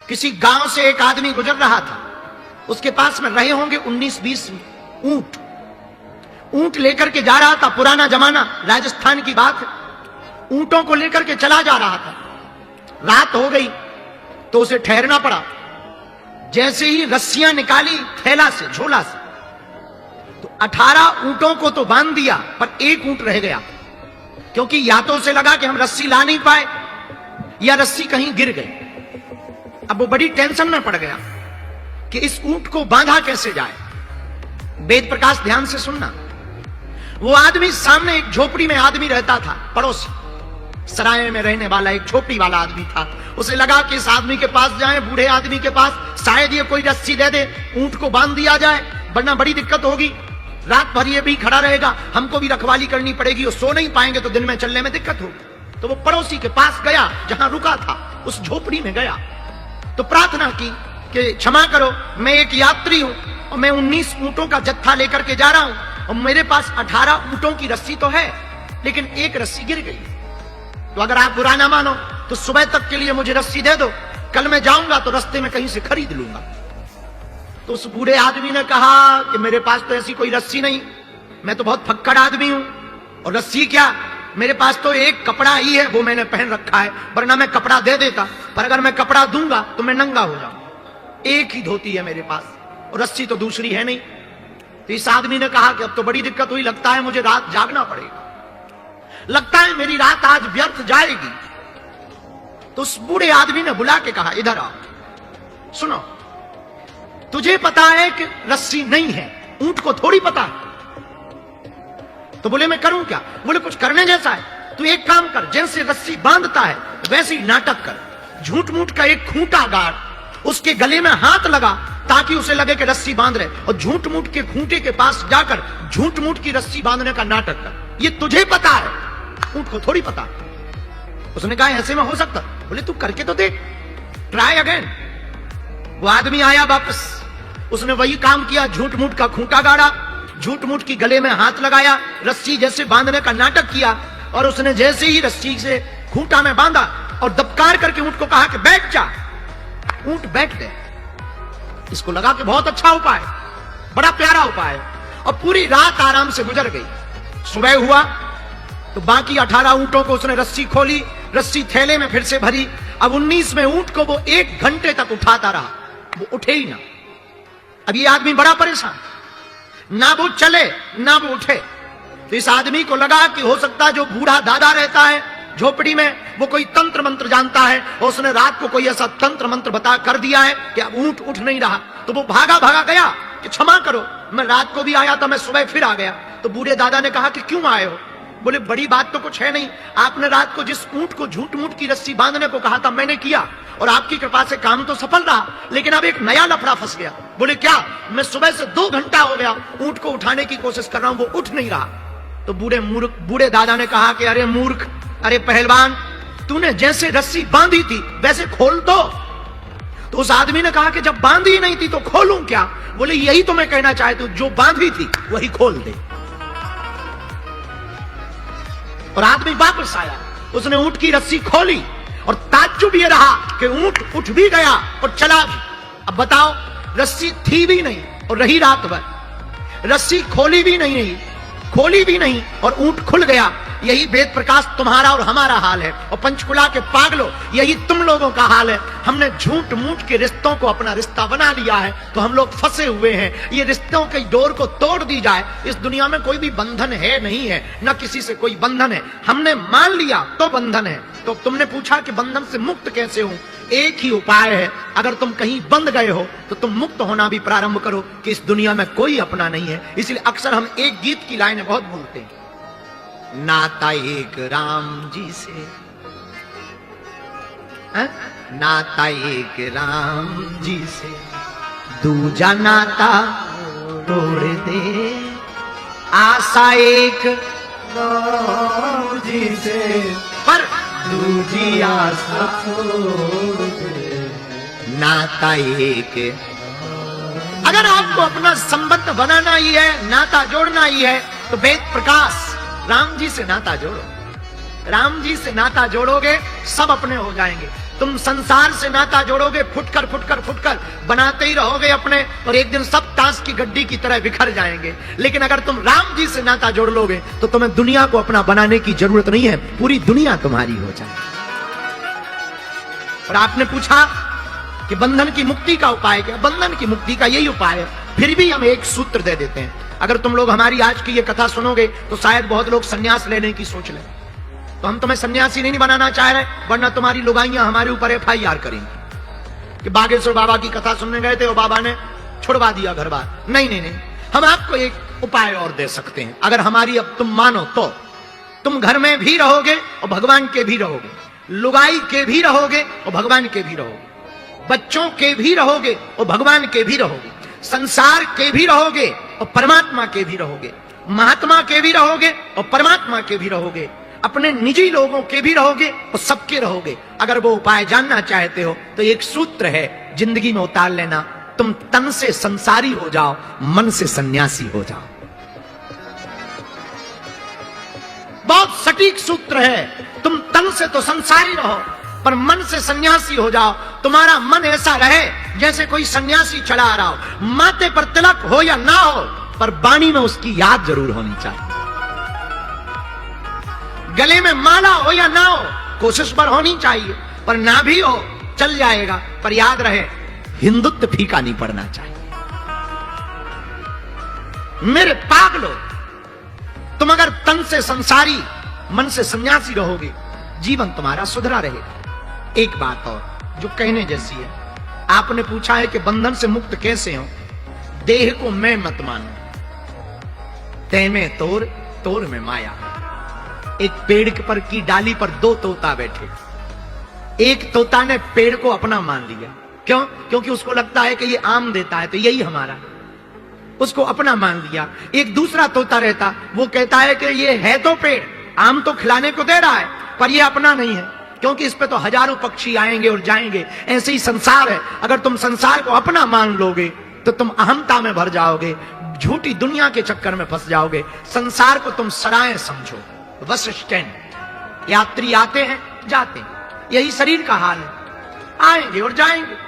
किसी गांव से एक आदमी गुजर रहा था, उसके पास में रहे होंगे 19-20 ऊंट। ऊंट लेकर के जा रहा था, पुराना जमाना, राजस्थान की बात है। ऊंटों को लेकर के चला जा रहा था। रात हो गई तो उसे ठहरना पड़ा। जैसे ही रस्सियां निकाली थैला से, झोला से, तो 18 ऊंटों को तो बांध दिया, पर एक ऊंट रह गया। क्योंकि या तो उसे लगा कि हम रस्सी ला नहीं पाए या रस्सी कहीं गिर गई। अब वो बड़ी टेंशन में पड़ गया कि इस ऊंट को बांधा कैसे जाए। वेद प्रकाश ध्यान से सुनना। वो आदमी, सामने एक झोपड़ी में आदमी रहता था, पड़ोसी, सराय में रहने वाला एक झोपड़ी वाला आदमी था। उसे लगा कि इस आदमी के पास जाएं, बूढ़े आदमी के पास, शायद ये कोई रस्सी दे दे, ऊंट को बांध दिया जाए, वरना बड़ी दिक्कत होगी। रात भर ये भी खड़ा रहेगा, हमको भी रखवाली करनी पड़ेगी, और सो नहीं पाएंगे तो दिन में चलने में दिक्कत होगी। तो वो पड़ोसी के पास गया, जहां रुका था, उस झोपड़ी में गया, तो प्रार्थना की कि क्षमा करो, मैं एक यात्री हूं और मैं 19 ऊंटों का जत्था लेकर के जा रहा हूं, और मेरे पास 18 ऊंटों की रस्सी तो है, लेकिन एक रस्सी गिर गई। तो अगर आप बुरा ना मानो तो सुबह तक के लिए मुझे रस्सी दे दो, कल मैं जाऊंगा तो रास्ते में कहीं से खरीद लूंगा। तो उस बूढ़े आदमी ने कहा कि मेरे पास तो ऐसी कोई रस्सी नहीं, मैं तो बहुत फक्कड़ आदमी हूं, और रस्सी क्या, मेरे पास तो एक कपड़ा ही है, वो मैंने पहन रखा है, वरना मैं कपड़ा दे देता, पर अगर मैं कपड़ा दूंगा तो मैं नंगा हो जाऊं। एक ही धोती है मेरे पास, और रस्सी तो दूसरी है नहीं। तो इस आदमी ने कहा कि अब तो बड़ी दिक्कत हुई, लगता है मुझे रात जागना पड़ेगा, लगता है मेरी रात आज व्यर्थ जाएगी। तो उस बूढ़े आदमी ने बुला के कहा, इधर आओ, सुनो, तुझे पता है कि रस्सी नहीं है, ऊंट को थोड़ी पता है। तो बोले मैं करूं क्या? बोले कुछ करने जैसा है, तू एक काम कर, जैसे रस्सी बांधता है वैसे ही नाटक कर, झूठ मूठ का एक खूंटा गाड़, उसके गले में हाथ लगा ताकि उसे लगे कि रस्सी बांध रहे, और झूठ मूठ के खूंटे के पास जाकर झूठ मूठ की रस्सी बांधने का नाटक कर। ये तुझे पता है, ऊंट को थोड़ी पता। उसने कहा ऐसे में हो सकता? बोले तू करके तो देख, ट्राई अगेन। वो आदमी आया वापस, उसने वही काम किया, झूठ मूठ का खूंटा गाड़ा, झूठ मूठ की गले में हाथ लगाया, रस्सी जैसे बांधने का नाटक किया, और उसने जैसे ही रस्सी से खूंटा में बांधा और दबकार करके ऊंट को कहा कि बैठ जा। ऊंट बैठ गए। इसको लगा कि बहुत अच्छा उपाय, बड़ा प्यारा उपाय, और पूरी रात आराम से गुजर गई। सुबह हुआ तो बाकी 18 ऊंटों को उसने रस्सी खोली, रस्सी थैले में फिर से भरी। अब 19वें ऊंट को वो 1 घंटे तक उठाता रहा, वो उठे ही ना। अब ये आदमी बड़ा परेशान, ना वो चले ना वो उठे। तो इस आदमी को लगा कि हो सकता है जो बूढ़ा दादा रहता है झोपड़ी में, वो कोई तंत्र मंत्र जानता है, और उसने रात को कोई ऐसा तंत्र मंत्र बता कर दिया है कि अब ऊंट उठ नहीं रहा। तो वो भागा भागा गया कि क्षमा करो, मैं रात को भी आया था, मैं सुबह फिर आ गया। तो बूढ़े दादा ने कहा कि क्यों आए हो? बोले बड़ी बात तो कुछ है नहीं, आपने रात को जिस ऊंट को झूठ मूठ की रस्सी बांधने को कहा था मैंने किया, और आपकी कृपा से काम तो सफल रहा, लेकिन अब एक नया लफड़ा फंस गया। बोले क्या? मैं सुबह से 2 घंटा हो गया ऊंट को उठाने की कोशिश कर रहा हूं, वो उठ नहीं रहा। तो बूढ़े दादा ने कहा कि अरे मूर्ख, अरे पहलवान, तूने जैसे रस्सी बांधी थी वैसे खोल दो। तो उस आदमी ने कहा कि जब बांधी नहीं थी तो खोलूं क्या? बोले यही तो मैं कहना चाहता हूं, जो बांधी थी वही खोल दे। और आदमी वापस आया, उसने ऊंट की रस्सी खोली, और ताज्जुब ये रहा कि ऊंट उठ भी गया और चला भी। अब बताओ, रस्सी थी भी नहीं और रही रात भर, रस्सी खोली भी नहीं और ऊंट खुल गया। यही वेद प्रकाश तुम्हारा और हमारा हाल है, और पंचकुला के पागलों, यही तुम लोगों का हाल है। हमने झूठ मूठ के रिश्तों को अपना रिश्ता बना लिया है, तो हम लोग फंसे हुए हैं। ये रिश्तों की डोर को तोड़ दी जाए। इस दुनिया में कोई भी बंधन है नहीं है, न किसी से कोई बंधन है, हमने मान लिया तो बंधन है। तो तुमने पूछा कि बंधन से मुक्त कैसे हूं? एक ही उपाय है, अगर तुम कहीं बंध गए हो तो तुम मुक्त होना भी प्रारंभ करो कि इस दुनिया में कोई अपना नहीं है। इसलिए अक्सर हम एक गीत की लाइनें बहुत बोलते हैं, नाता एक राम जी से, नाता एक राम जी से, दूजा नाता तोड़ दे, आशा एक राम जी से, पर दूजी आशा छोड़ दे, नाता एक। अगर आपको अपना संबंध बनाना ही है, नाता जोड़ना ही है, तो वेद प्रकाश राम जी से नाता जोड़ो। राम जी से नाता जोड़ोगे सब अपने हो जाएंगे। तुम संसार से नाता जोड़ोगे, फुटकर फुटकर फुटकर बनाते ही रहोगे अपने, और एक दिन सब ताश की गड्डी की तरह बिखर जाएंगे। लेकिन अगर तुम राम जी से नाता जोड़ लोगे तो तुम्हें दुनिया को अपना बनाने की जरूरत नहीं है, पूरी दुनिया तुम्हारी हो जाएगी। और आपने पूछा कि बंधन की मुक्ति का उपाय क्या? बंधन की मुक्ति का यही उपाय है। फिर भी हम एक सूत्र दे देते हैं। अगर तुम लोग हमारी आज की ये कथा सुनोगे तो शायद बहुत लोग संन्यास लेने की सोच लें। तो हम तुम्हें सन्यासी नहीं बनाना चाह रहे, वरना तुम्हारी लुगाइयां हमारे ऊपर FIR करेंगी कि बागेश्वर बाबा की कथा सुनने गए थे और बाबा ने छुड़वा दिया घर बार। नहीं नहीं नहीं, हम आपको एक उपाय और दे सकते हैं। अगर हमारी अब तुम मानो तो तुम घर में भी रहोगे और भगवान के भी रहोगे, लुगाई के भी रहोगे और भगवान के भी रहोगे, बच्चों के भी रहोगे और भगवान के भी रहोगे, संसार के भी रहोगे और परमात्मा के भी रहोगे, महात्मा के भी रहोगे और परमात्मा के भी रहोगे, अपने निजी लोगों के भी रहोगे और सबके रहोगे। अगर वो उपाय जानना चाहते हो तो एक सूत्र है, जिंदगी में उतार लेना। तुम तन से संसारी हो जाओ, मन से सन्यासी हो जाओ। बहुत सटीक सूत्र है। तुम तन से तो संसारी रहो पर मन से सन्यासी हो जाओ। तुम्हारा मन ऐसा रहे जैसे कोई सन्यासी चला आ रहा हो। माथे पर तिलक हो या ना हो, पर वाणी में उसकी याद जरूर होनी चाहिए। गले में माला हो या ना हो, कोशिश पर होनी चाहिए, पर ना भी हो चल जाएगा, पर याद रहे हिंदुत्व फीका नहीं पड़ना चाहिए। मेरे पागलो, तुम अगर तन से संसारी मन से सन्यासी रहोगे, जीवन तुम्हारा सुधरा रहेगा। एक बात और जो कहने जैसी है, आपने पूछा है कि बंधन से मुक्त कैसे हो। देह को मैं मत मानो, तै में तोर, तोर में माया। एक पेड़ पर की डाली पर दो तोता बैठे। एक तोता ने पेड़ को अपना मान लिया। क्यों? क्योंकि उसको लगता है कि ये आम देता है तो यही हमारा, उसको अपना मान लिया। एक दूसरा तोता रहता, वो कहता है कि ये है तो पेड़, आम तो खिलाने को दे रहा है, पर ये अपना नहीं है, क्योंकि इस पे तो हजारों पक्षी आएंगे और जाएंगे। ऐसे ही संसार है। अगर तुम संसार को अपना मान लोगे तो तुम अहंता में भर जाओगे, झूठी दुनिया के चक्कर में फंस जाओगे। संसार को तुम सराय समझो, बस स्टैंड। यात्री आते हैं जाते हैं, यही शरीर का हाल है, आएंगे और जाएंगे।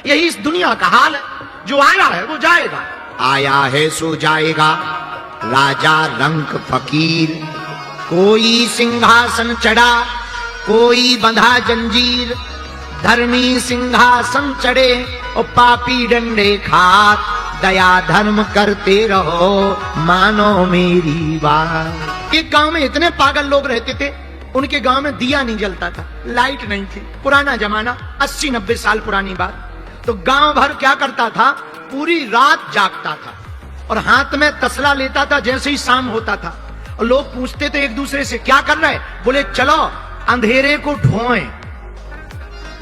यही इस दुनिया का हाल है। जो आया है वो जाएगा, आया है सो जाएगा। राजा रंक फकीर, कोई सिंहासन चढ़ा, कोई बंधा जंजीर। धर्मी सिंहासन चढ़े और पापी डंडे खात। दया धर्म करते रहो, मानो मेरी बात। एक गांव में इतने पागल लोग रहते थे, उनके गांव में दिया नहीं जलता था, लाइट नहीं थी। पुराना जमाना, 80-90 साल पुरानी बात। तो गांव भर क्या करता था, पूरी रात जागता था और हाथ में तसला लेता था जैसे ही शाम होता था। और लोग पूछते थे एक दूसरे से, क्या कर रहे? बोले चलो अंधेरे को ढोएं,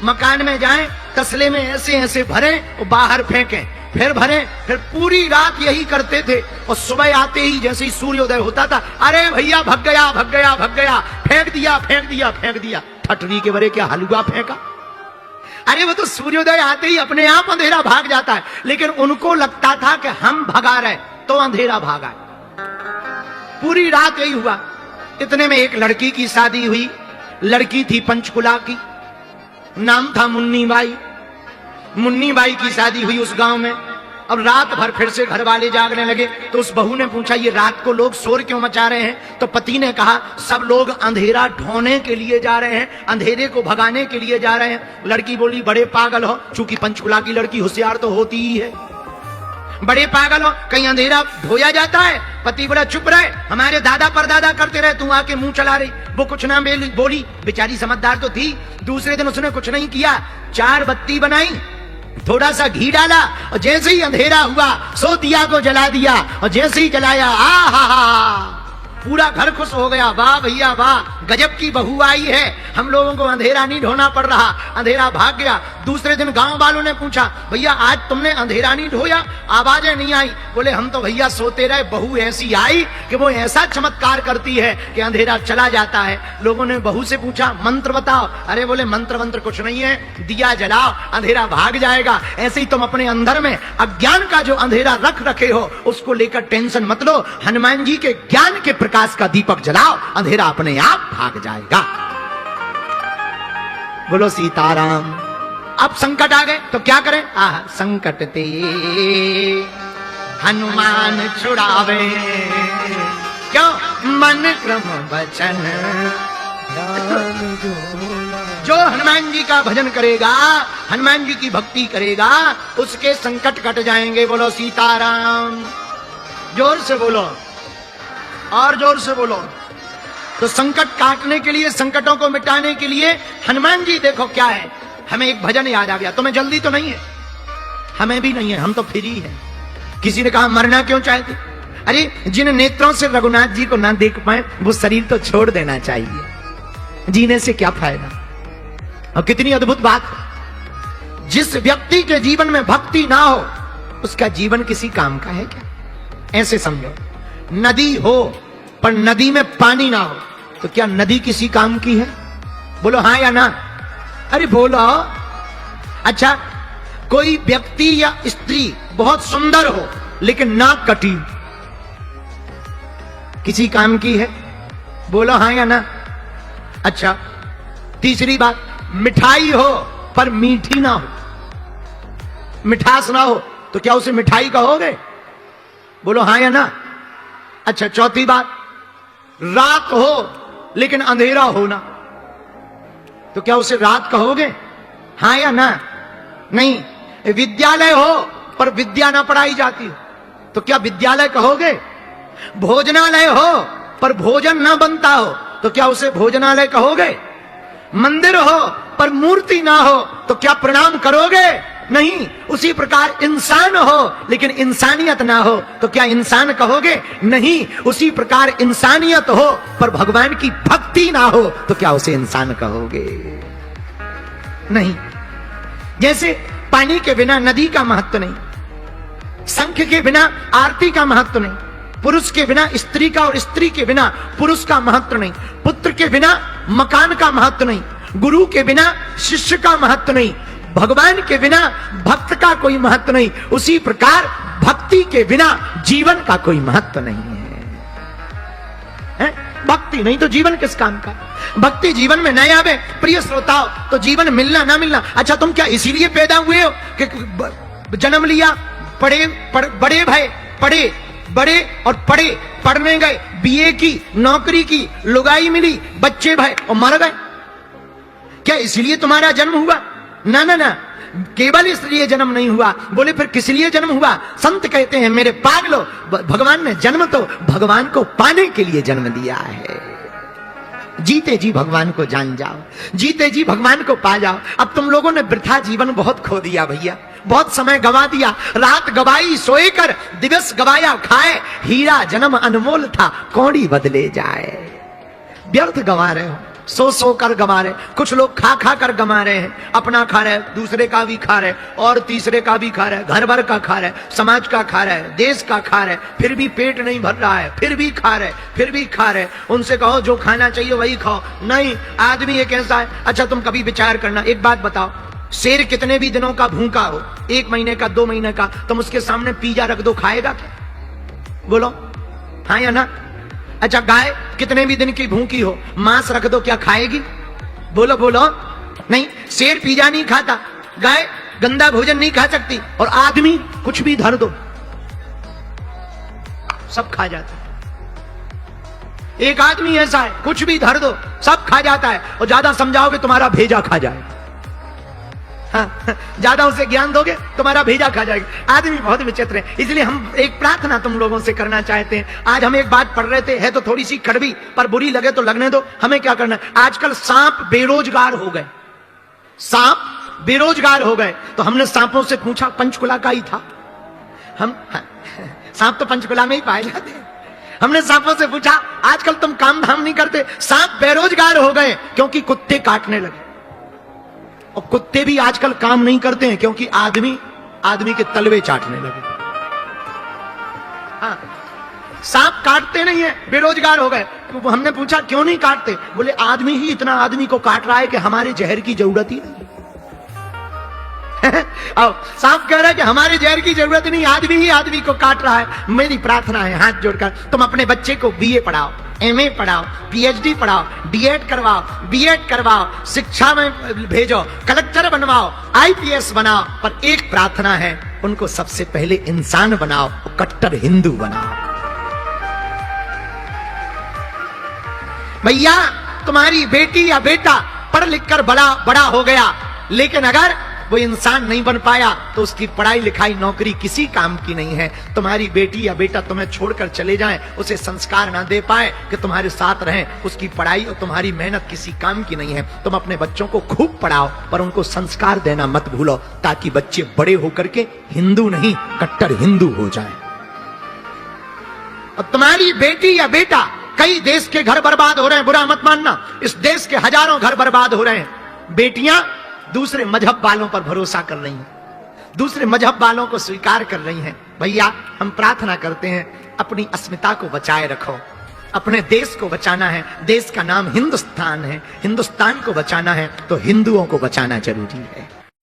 मकान में जाएं, तसले में ऐसे ऐसे भरें और बाहर फेंकें, फिर भरें। फिर पूरी रात यही करते थे और सुबह आते ही जैसे ही सूर्योदय होता था, अरे भैया भग गया भग गया भग गया, फेंक दिया फेंक दिया फेंक दिया। ठटरी के बरे क्या हलवा फेंका? अरे वो तो सूर्योदय आते ही अपने आप अंधेरा भाग जाता है। लेकिन उनको लगता था कि हम भगा रहे तो अंधेरा भागा। पूरी रात यही हुआ। इतने में एक लड़की की शादी हुई। लड़की थी पंचकुला की, नाम था मुन्नी बाई। मुन्नी बाई की शादी हुई उस गांव में। अब रात भर फिर से घर वाले जागने लगे तो उस बहू ने पूछा, ये रात को लोग शोर क्यों मचा रहे हैं? तो पति ने कहा, सब लोग अंधेरा ढोने के लिए जा रहे हैं, अंधेरे को भगाने के लिए जा रहे हैं। लड़की बोली, बड़े पागल हो, चूंकि पंचकुला की लड़की होशियार तो होती ही है, बड़े पागल हो, कहीं अंधेरा ढोया जाता है? पति बोला, चुप रहे, हमारे दादा परदादा करते रहे, तू आके मुंह चला रही। वो कुछ ना बोली, बेचारी समझदार तो थी। दूसरे दिन उसने कुछ नहीं किया, 4 बत्ती बनाई, थोड़ा सा घी डाला और जैसे ही अंधेरा हुआ सो दिया को जला दिया। और जैसे ही जलाया, आ पूरा घर खुश हो गया। वाह भैया वाह, गजब की बहू आई है, हम लोगों को अंधेरा नहीं ढोना पड़ रहा, अंधेरा भाग गया। दूसरे दिन गांव वालों ने पूछा, भैया आज तुमने अंधेरा नहीं ढोया, आवाजें नहीं आई? बोले, हम तो भैया सोते रहे, बहू ऐसी आई कि वो ऐसा चमत्कार करती है कि अंधेरा चला जाता है। लोगों ने बहू से पूछा, मंत्र बताओ। अरे बोले, मंत्र वंत्र कुछ नहीं है, दिया जलाओ अंधेरा भाग जाएगा। ऐसे ही तुम अपने अंदर में अज्ञान का जो अंधेरा रख रखे हो उसको लेकर टेंशन मत लो, हनुमान जी के ज्ञान के प्रकाश का दीपक जलाओ, अंधेरा अपने आप भाग जाएगा। बोलो सीताराम। अब संकट आ गए तो क्या करें? संकट ते हनुमान छुड़ावे, क्यों? मन क्रम वचन जो हनुमान जी का भजन करेगा, हनुमान जी की भक्ति करेगा, उसके संकट कट जाएंगे। बोलो सीताराम। जोर से बोलो, और जोर से बोलो। तो संकट काटने के लिए, संकटों को मिटाने के लिए हनुमान जी देखो क्या है। हमें एक भजन याद आ गया। तुम्हें जल्दी तो नहीं है? हमें भी नहीं है, हम तो फ्री हैं। किसी ने कहा मरना क्यों चाहते? अरे जिन नेत्रों से रघुनाथ जी को ना देख पाए वो शरीर तो छोड़ देना चाहिए, जीने से क्या फायदा। और कितनी अद्भुत बात है, जिस व्यक्ति के जीवन में भक्ति ना हो उसका जीवन किसी काम का है क्या? ऐसे समझो, नदी हो पर नदी में पानी ना हो तो क्या नदी किसी काम की है? बोलो हाँ या ना। अरे बोलो। अच्छा, कोई व्यक्ति या स्त्री बहुत सुंदर हो लेकिन नाक कटी, किसी काम की है? बोलो हाँ या ना। अच्छा, तीसरी बात, मिठाई हो पर मीठी ना हो, मिठास ना हो तो क्या उसे मिठाई कहोगे? बोलो हाँ या ना। अच्छा, चौथी बात, रात हो लेकिन अंधेरा होना तो क्या उसे रात कहोगे? हाँ या ना। नहीं। विद्यालय हो पर विद्या ना पढ़ाई जाती हो तो क्या विद्यालय कहोगे? भोजनालय हो पर भोजन ना बनता हो तो क्या उसे भोजनालय कहोगे? मंदिर हो पर मूर्ति ना हो तो क्या प्रणाम करोगे? नहीं। उसी प्रकार इंसान हो लेकिन इंसानियत ना हो तो क्या इंसान कहोगे? नहीं। उसी प्रकार इंसानियत हो पर भगवान की भक्ति ना हो तो क्या उसे इंसान कहोगे? नहीं। जैसे पानी के बिना नदी का महत्व नहीं, शंख के बिना आरती का महत्व नहीं, पुरुष के बिना स्त्री का और स्त्री के बिना पुरुष का महत्व नहीं, पुत्र के बिना मकान का महत्व नहीं, गुरु के बिना शिष्य का महत्व नहीं, भगवान के बिना भक्त का कोई महत्व नहीं। उसी प्रकार भक्ति के बिना जीवन का कोई महत्व नहीं है? भक्ति नहीं तो जीवन किस काम का? भक्ति जीवन में नहीं आवे प्रिय श्रोताओ तो जीवन मिलना ना मिलना। अच्छा, तुम क्या इसीलिए पैदा हुए हो कि जन्म लिया, बड़े भय, पढ़े बड़े और पढ़े, पढ़ने गए, बीए की, नौकरी की, लुगाई मिली, बच्चे भय और मर गए? क्या इसलिए तुम्हारा जन्म हुआ? ना ना ना, केवल इसलिए जन्म नहीं हुआ। बोले फिर किस लिए जन्म हुआ? संत कहते हैं मेरे पागलो, भगवान ने जन्म तो भगवान को पाने के लिए जन्म दिया है। जीते जी भगवान को जान जाओ, जीते जी भगवान को पा जाओ। अब तुम लोगों ने वृथा जीवन बहुत खो दिया भैया, बहुत समय गवा दिया। रात गवाई सोए कर, दिवस गवाया खाए, हीरा जन्म अनमोल था कौड़ी बदले जाए। व्यर्थ गवा रहे हो, सो कर गवा रहे। कुछ लोग खा खा कर गवा रहे हैं, अपना खा रहे, दूसरे का भी खा रहे, और तीसरे का भी खा रहे, घर भर का खा रहे, समाज का खा रहे, देश का खा रहे, फिर भी पेट नहीं भर रहा है, फिर भी खा रहे, फिर भी खा रहे। उनसे कहो जो खाना चाहिए वही खाओ। नहीं, आदमी एक ऐसा है। अच्छा, तुम कभी विचार करना, एक बात बताओ, शेर कितने भी दिनों का भूखा हो, 1 महीने का, 2 महीने का, तुम उसके सामने पिज्जा रख दो, खाएगा क्या? बोलो हाँ या ना। अच्छा, गाय कितने भी दिन की भूखी हो, मांस रख दो, क्या खाएगी? बोलो बोलो। नहीं, शेर पिज्जा नहीं खाता, गाय गंदा भोजन नहीं खा सकती, और आदमी कुछ भी धर दो सब खा जाता है। एक आदमी ऐसा है, कुछ भी धर दो सब खा जाता है, और ज्यादा समझाओगे तुम्हारा भेजा खा जाए। ज्यादा उसे ज्ञान दोगे तुम्हारा भेजा खा जाएगा। आदमी बहुत विचित्र है। इसलिए हम एक प्रार्थना तुम लोगों से करना चाहते हैं। आज हम एक बात पढ़ रहे थे, है तो थोड़ी सी कड़वी, पर बुरी लगे तो लगने दो। हमें क्या करना है? आजकल सांप बेरोजगार हो गए, सांप बेरोजगार हो गए। तो हमने सांपों से पूछा, पंचकुला का ही था हम, सांप तो पंचकुला में ही पाए जाते हैं। हमने सांपों से पूछा आजकल तुम काम धाम नहीं करते, सांप बेरोजगार हो गए क्योंकि कुत्ते काटने लगे। और कुत्ते भी आजकल काम नहीं करते हैं क्योंकि आदमी के तलवे चाटने लगे। हाँ, सांप काटते नहीं है, बेरोजगार हो गए। हमने पूछा क्यों नहीं काटते? बोले आदमी ही इतना आदमी को काट रहा है कि हमारे जहर की जरूरत ही नहीं। अब सांप कह रहा है कि हमारे जहर की जरूरत नहीं, आदमी ही आदमी को काट रहा है। मेरी प्रार्थना है हाथ जोड़कर, तुम अपने बच्चे को बीए पढ़ाओ, एमए पढ़ाओ, पीएचडी पढ़ाओ, डीएड करवाओ, बीएड करवाओ, शिक्षा में भेजो, कलेक्टर बनवाओ, आईपीएस बनाओ, पर एक प्रार्थना है, उनको सबसे पहले इंसान बनाओ, कट्टर हिंदू बनाओ। भैया तुम्हारी बेटी या बेटा पढ़ लिख कर बड़ा हो गया, लेकिन अगर वो इंसान नहीं बन पाया तो उसकी पढ़ाई लिखाई नौकरी किसी काम की नहीं है। तुम्हारी बेटी या बेटा तुम्हें छोड़कर चले जाएं, उसे संस्कार ना दे पाए कि तुम्हारे साथ रहें, उसकी पढ़ाई और तुम्हारी मेहनत किसी काम की नहीं है। तुम अपने बच्चों को खूब पढ़ाओ, पर उनको संस्कार देना मत भूलो, ताकि बच्चे बड़े होकर के हिंदू नहीं कट्टर हिंदू हो जाएं। और तुम्हारी बेटी या बेटा, कई देश के घर बर्बाद हो रहे हैं, बुरा मत मानना, इस देश के हजारों घर बर्बाद हो रहे हैं। बेटियां दूसरे मजहब वालों पर भरोसा कर रही हैं, दूसरे मजहब वालों को स्वीकार कर रही हैं। भैया हम प्रार्थना करते हैं, अपनी अस्मिता को बचाए रखो, अपने देश को बचाना है, देश का नाम हिंदुस्तान है, हिंदुस्तान को बचाना है तो हिंदुओं को बचाना जरूरी है।